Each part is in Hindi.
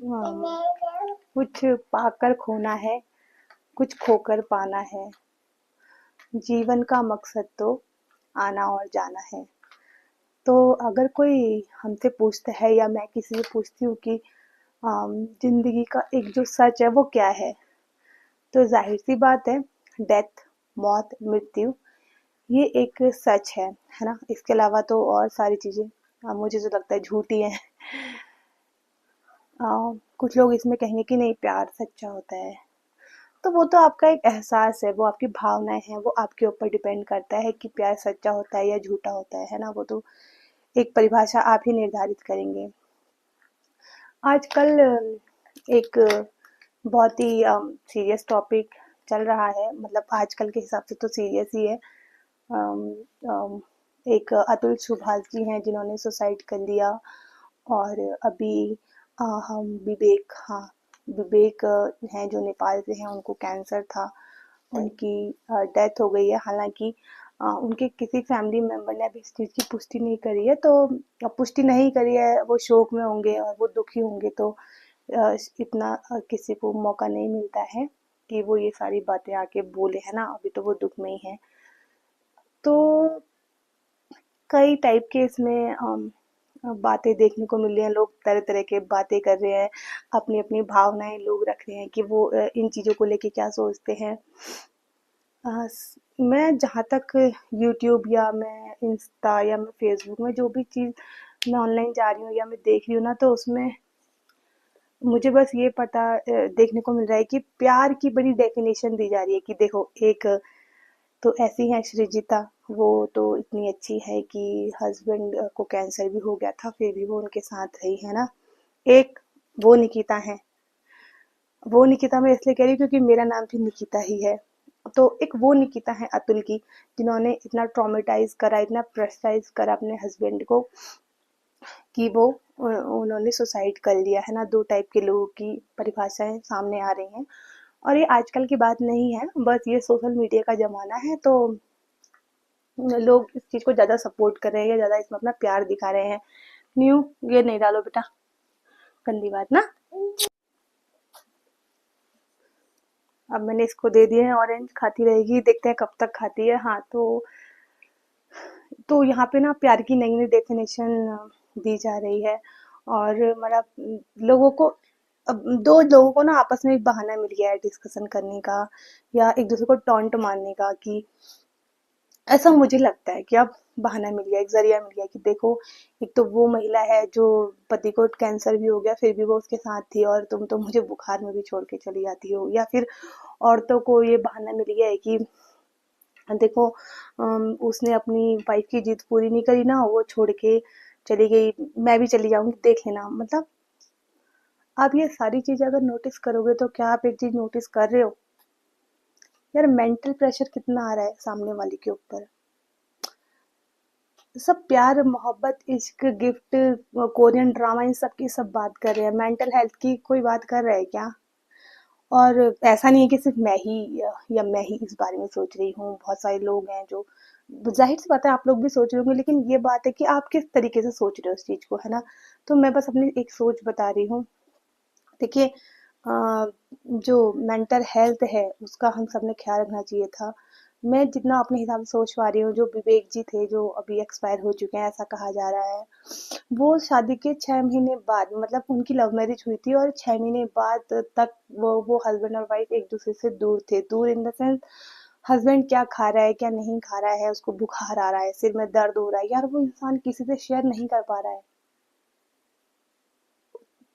कुछ पाकर खोना है, कुछ खोकर पाना है। जीवन का मकसद तो आना और जाना है। तो अगर कोई हमसे पूछता है या मैं किसी से पूछती हूँ कि जिंदगी का एक जो सच है वो क्या है, तो जाहिर सी बात है, डेथ, मौत, मृत्यु, ये एक सच है ना। इसके अलावा तो और सारी चीजें मुझे जो लगता है झूठी है। कुछ लोग इसमें कहेंगे कि नहीं, प्यार सच्चा होता है। तो वो तो आपका एक एहसास है, वो आपकी भावनाएं हैं, वो आपके ऊपर डिपेंड करता है कि प्यार सच्चा होता है या झूठा होता है ना। वो तो एक परिभाषा आप ही निर्धारित करेंगे। आजकल एक बहुत ही सीरियस टॉपिक चल रहा है, मतलब आजकल के हिसाब से तो सीरियस ही है। अम, अम, एक अतुल सुभाष जी हैं जिन्होंने सुसाइड कर लिया। और अभी हम विवेक, हाँ, विवेक हैं जो नेपाल से हैं, उनको कैंसर था, उनकी डेथ हो गई है। हालांकि उनके किसी फैमिली मेंबर ने अभी इस चीज़ की पुष्टि नहीं करी है, तो पुष्टि नहीं करी है, वो शोक में होंगे और वो दुखी होंगे। तो इतना किसी को मौका नहीं मिलता है कि वो ये सारी बातें आके बोले, है ना। अभी तो वो दुख में ही है। तो कई टाइप के इसमें बातें देखने को मिल रही हैं, लोग तरह तरह के बातें कर रहे हैं, अपनी अपनी भावनाएं लोग रख रहे हैं कि वो इन चीज़ों को लेके क्या सोचते हैं। मैं जहाँ तक यूट्यूब या मैं इंस्टा या मैं फेसबुक में जो भी चीज़ मैं ऑनलाइन जा रही हूँ या मैं देख रही हूँ ना, तो उसमें मुझे बस ये पता देखने को मिल रहा है कि प्यार की बड़ी डेफिनेशन दी जा रही है कि देखो, एक तो ऐसी है सृजिता, वो तो इतनी अच्छी है कि हस्बैंड को कैंसर भी हो गया था फिर भी वो उनके साथ रही, है ना। एक वो निकिता है, वो निकिता मैं इसलिए कह रही हूँ क्योंकि मेरा नाम भी निकिता ही है। तो एक वो निकिता है अतुल की, जिन्होंने इतना ट्रॉमेटाइज करा, इतना प्रेशराइज करा अपने हस्बैंड को कि वो उन्होंने सुसाइड कर लिया, है ना। दो टाइप के लोगों की परिभाषाएं सामने आ रही हैं, और ये आजकल की बात नहीं है, बस ये सोशल मीडिया का ज़माना है। तो लोग इस चीज़ को ज़्यादा सपोर्ट कर रहे हैं या ज़्यादा इसमें अपना प्यार दिखा रहे हैं। न्यू, ये नहीं डालो बेटा, गंदी बात ना। अब मैंने इसको दे दिए हैं ऑरेंज, खाती रहेगी, देखते हैं कब तक खाती है। हाँ, तो यहाँ पे ना प्यार की नई नई डेफिनेशन दी जा रही है। और मतलब लोगों को, अब दो लोगों को ना आपस में एक बहाना मिल गया है डिस्कशन करने का या एक दूसरे को टॉन्ट मारने का, कि ऐसा मुझे लगता है कि अब बहाना मिल गया, एक जरिया मिल गया कि देखो, एक तो वो महिला है जो पति को कैंसर भी हो गया फिर भी वो उसके साथ थी, और तुम तो मुझे बुखार में भी छोड़ के चली जाती हो। या फिर औरतों को ये बहाना मिल गया है कि देखो, उसने अपनी वाइफ की जिद पूरी नहीं करी ना, वो छोड़ के चली गई, मैं भी चली जाऊंगी, देख लेना। मतलब आप ये सारी चीजें अगर नोटिस करोगे तो क्या आप एक चीज नोटिस कर रहे हो यार, मेंटल प्रेशर कितना आ रहा है सामने वाले के ऊपर। सब प्यार, मोहब्बत, इश्क, गिफ्ट, कोरियन ड्रामा, इन सब की सब बात कर रहे हैं, मेंटल हेल्थ की कोई बात कर रहा है क्या? और ऐसा नहीं है कि सिर्फ मैं ही या मैं ही इस बारे में सोच रही हूँ, बहुत सारे लोग हैं जो, जाहिर सी बात है आप लोग भी सोच रहे होंगे, लेकिन ये बात है कि आप किस तरीके से सोच रहे हो उस चीज को, है ना। तो मैं बस अपनी एक सोच बता रही हूँ। देखिए, जो मेंटल हेल्थ है उसका हम सब ने ख्याल रखना चाहिए था। मैं जितना अपने हिसाब से सोच पा रही हूँ, जो विवेक जी थे जो अभी एक्सपायर हो चुके हैं ऐसा कहा जा रहा है, वो शादी के 6 महीने बाद, मतलब उनकी लव मैरिज हुई थी और 6 महीने बाद तक वो हस्बैंड और वाइफ एक दूसरे से दूर थे। दूर इन द सेंस, हस्बैंड क्या खा रहा है क्या नहीं खा रहा है, उसको बुखार आ रहा है, सिर में दर्द हो रहा है, यार वो इंसान किसी से शेयर नहीं कर पा रहा है।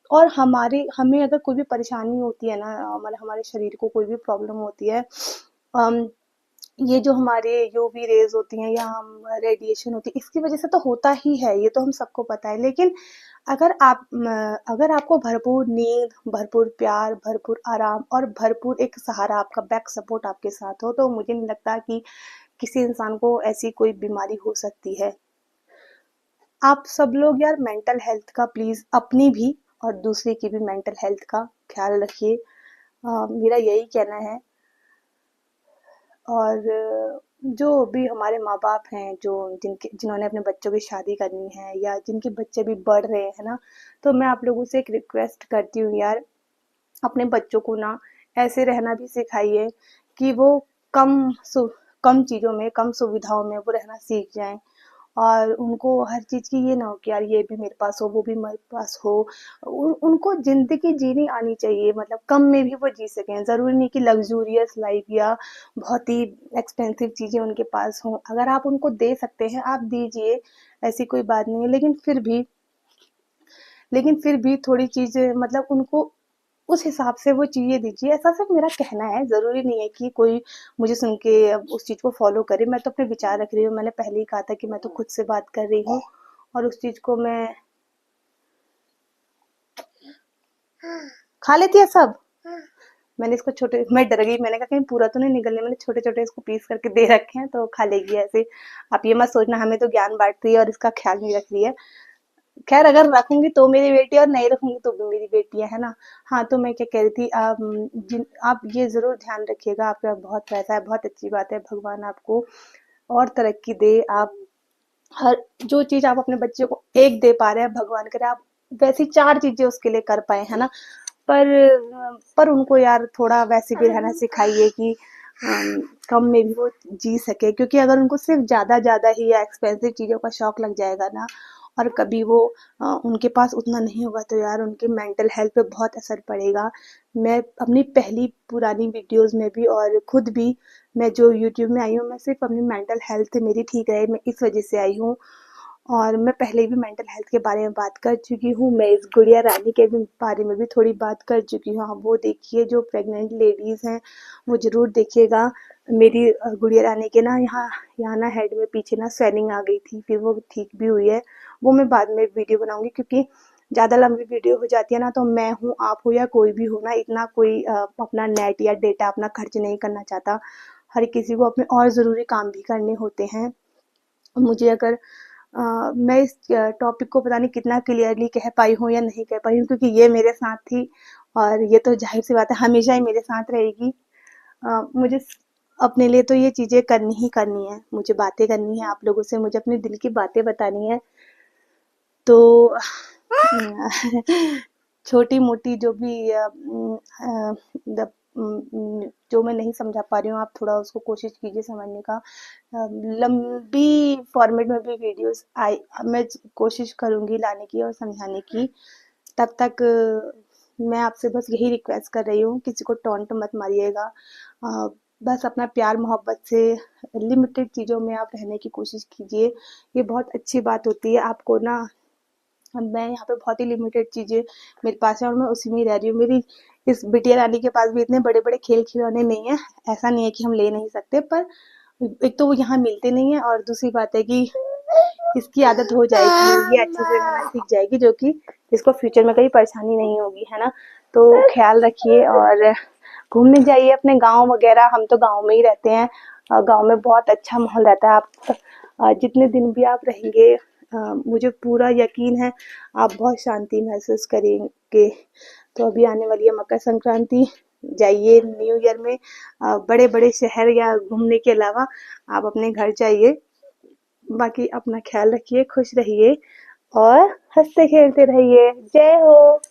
और हमें अगर कोई भी परेशानी होती है ना, मतलब हमारे शरीर को कोई भी प्रॉब्लम होती है, अम, ये जो हमारे यूवी रेज होती हैं या हम रेडिएशन होती है, इसकी वजह से तो होता ही है, ये तो हम सबको पता है। लेकिन अगर आपको भरपूर नींद, भरपूर प्यार, भरपूर आराम और भरपूर एक सहारा, आपका बैक सपोर्ट आपके साथ हो, तो मुझे नहीं लगता कि किसी इंसान को ऐसी कोई बीमारी हो सकती है। आप सब लोग यार मेंटल हेल्थ का प्लीज, अपनी भी और दूसरे की भी मेंटल हेल्थ का ख्याल रखिए। मेरा यही कहना है। और जो भी हमारे माँ-बाप हैं, जो जिन्होंने अपने बच्चों की शादी करनी है या जिनके बच्चे भी बढ़ रहे हैं ना, तो मैं आप लोगों से एक रिक्वेस्ट करती हूँ यार, अपने बच्चों को ना ऐसे रहना भी सिखाइए कि वो कम सु कम चीज़ों में, कम सुविधाओं में वो रहना सीख जाएँ। और उनको हर चीज़ की ये ना हो कि यार ये भी मेरे पास हो, वो भी मेरे पास हो। उनको ज़िंदगी जीनी आनी चाहिए, मतलब कम में भी वो जी सकें। ज़रूरी नहीं कि लग्ज़ूरियस लाइफ़ या बहुत ही एक्सपेंसिव चीज़ें उनके पास हों। अगर आप उनको दे सकते हैं, आप दीजिए, ऐसी कोई बात नहीं है। लेकिन फिर भी थोड़ी चीज़ें मतलब उनको उस हिसाब से वो चीज़ें दीजिए। ऐसा सिर्फ़ मेरा कहना है, ज़रूरी नहीं है कि कोई मुझे सुन के अब उस चीज़ को फ़ॉलो करे। मैं तो अपने विचार रख रही हूँ, मैंने पहले ही कहा था कि मैं तो खुद से बात कर रही हूँ और उस चीज़ को मैं खा लेती है सब। मैंने इसको मैं डर गई, मैंने कहा कहीं पूरा तो नहीं निगलने, मैंने छोटे-छोटे इसको पीस करके दे रखे हैं तो खा लेगी ऐसे। आप ये मत सोचना हमें तो ज्ञान बाँट रही है और इसका ख़्याल नहीं रख रही है। खैर अगर रखूँगी तो मेरी बेटी और नहीं रखूँगी तो भी मेरी बेटी है ना? हाँ, तो मैं क्या कह रही थी आप ये ज़रूर ध्यान रखिएगा, आपके पास बहुत पैसा है, बहुत अच्छी बात है, भगवान आपको और तरक्की दे। आप हर जो चीज़ आप अपने बच्चे को एक दे पा रहे हैं, भगवान करे आप वैसी 4 चीज़ें उसके लिए कर पाएँ, है ना? पर उनको यार थोड़ा वैसे भी रहना सिखाइए कि कम में भी वो जी सके, क्योंकि अगर उनको सिर्फ ज़्यादा ही या एक्सपेंसिव चीज़ों का शौक लग जाएगा ना और कभी वो उनके पास उतना नहीं होगा तो यार उनके मेंटल हेल्थ पे बहुत असर पड़ेगा। मैं अपनी पहली पुरानी वीडियोस में भी और खुद भी मैं जो यूट्यूब में आई हूँ, मैं सिर्फ अपनी मेंटल हेल्थ मेरी ठीक रहे मैं इस वजह से आई हूँ। और मैं पहले भी मेंटल हेल्थ के बारे में बात कर चुकी हूँ, मैं इस गुड़िया रानी के भी बारे में भी थोड़ी बात कर चुकी हूँ। आप वो देखिए, जो प्रेग्नेंट लेडीज़ हैं वो ज़रूर देखिएगा। मेरी गुड़िया रानी के ना यहाँ यहाँ ना हेड में पीछे ना स्वेलिंग आ गई थी, फिर वो ठीक भी हुई है। वो मैं बाद में वीडियो बनाऊंगी, क्योंकि ज़्यादा लंबी वीडियो हो जाती है ना तो मैं हूँ, आप हो या कोई भी हो ना, इतना कोई अपना नेट या डेटा अपना खर्च नहीं करना चाहता। हर किसी को अपने और ज़रूरी काम भी करने होते हैं। मुझे अगर मैं इस टॉपिक को पता नहीं कितना क्लियरली कह पाई हूँ या नहीं कह पाई हूँ, क्योंकि ये मेरे साथ थी और ये तो जाहिर सी बात है हमेशा ही मेरे साथ रहेगी। मुझे अपने लिए तो ये चीज़ें करनी ही करनी है, मुझे बातें करनी है आप लोगों से, मुझे अपने दिल की बातें बतानी है। तो छोटी मोटी जो भी मतलब जो मैं नहीं समझा पा रही हूँ, आप थोड़ा उसको कोशिश कीजिए समझने का। लंबी फॉर्मेट में भी वीडियोस आई मैं कोशिश करूँगी लाने की और समझाने की। तब तक मैं आपसे बस यही रिक्वेस्ट कर रही हूँ, किसी को टॉन्ट मत मारिएगा। बस अपना प्यार मोहब्बत से लिमिटेड चीज़ों में आप रहने की कोशिश कीजिए। ये बहुत अच्छी बात होती है। आपको ना मैं यहाँ पे बहुत ही लिमिटेड चीज़ें मेरे पास है और मैं उसी में ही रह रही हूँ। मेरी इस बिटिया रानी के पास भी इतने बड़े-बड़े खेल-खिलौने नहीं हैं। ऐसा नहीं है कि हम ले नहीं सकते, पर एक तो वो यहाँ मिलते नहीं हैं और दूसरी बात है कि इसकी आदत हो जाएगी, ये अच्छे से रहना सीख जाएगी, जो कि इसको फ्यूचर में कहीं परेशानी नहीं होगी, है ना? तो ख़्याल रखिए और घूमने जाइए अपने गाँव वगैरह, हम तो गाँव में ही रहते हैं। गाँव में बहुत अच्छा माहौल रहता है। आप जितने दिन भी आप रहेंगे मुझे पूरा यकीन है आप बहुत शांति महसूस करेंगे। तो अभी आने वाली है मकर संक्रांति, जाइए न्यू ईयर में बड़े-बड़े शहर या घूमने के अलावा आप अपने घर जाइए। बाकी अपना ख्याल रखिए, खुश रहिए और हँसते-खेलते रहिए। जय हो।